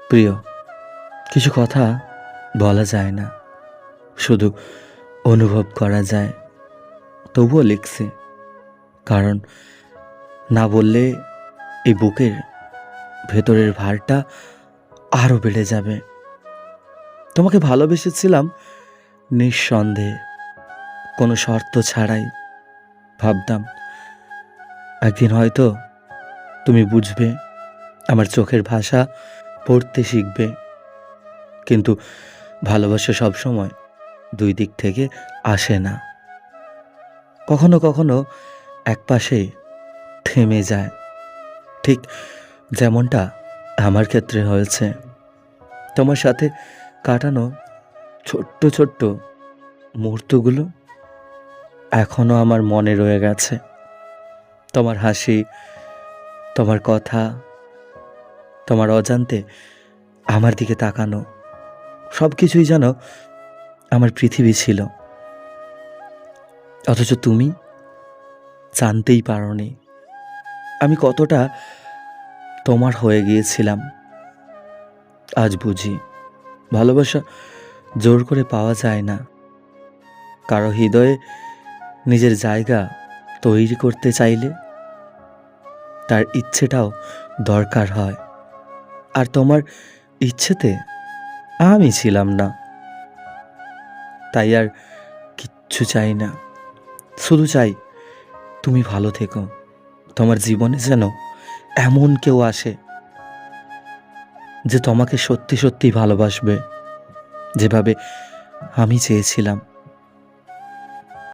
প্রিয়, কিছু কথা বলা যায় না, শুধু অনুভব করা যায়। তবুও লিখছি, কারণ না বললে এই বুকের ভেতরের ভারটা আরও বেড়ে যাবে। তোমাকে ভালোবেসেছিলাম নিঃসন্দেহে, কোনো শর্ত ছাড়াই। ভাবতাম একদিন হয়তো তুমি বুঝবে, আমার চোখের ভাষা পড়তে শিখবে। কিন্তু ভালোবাসা সবসময় দুই দিক থেকে আসে না। কখনো কখনো এক পাশেই থেমে যায়, ঠিক যেমনটা আমার ক্ষেত্রে হয়েছে। তোমার সাথে কাটানো ছোট্ট ছোট্ট মুহূর্তগুলো এখনো আমার মনে রয়ে গেছে। তোমার হাসি, তোমার কথা, তোমার অজান্তে আমার দিকে তাকানো, সব কিছুই যেন আমার পৃথিবী ছিল। অথচ তুমি জানতেই পারোনি আমি কতটা তোমার হয়ে গিয়েছিলাম। আজ বুঝি ভালোবাসা জোর করে পাওয়া যায় না। কারো হৃদয়ে নিজের জায়গা তৈরি করতে চাইলে তার ইচ্ছেটাও দরকার হয়। আর তোমার ইচ্ছেতে আমি ছিলাম না, তাই আর কিচ্ছু চাই না। শুধু চাই তুমি ভালো থেকো। তোমার জীবনে যেন এমন কেউ আসে যে তোমাকে সত্যি সত্যি ভালোবাসবে, যেভাবে আমি চেয়েছিলাম।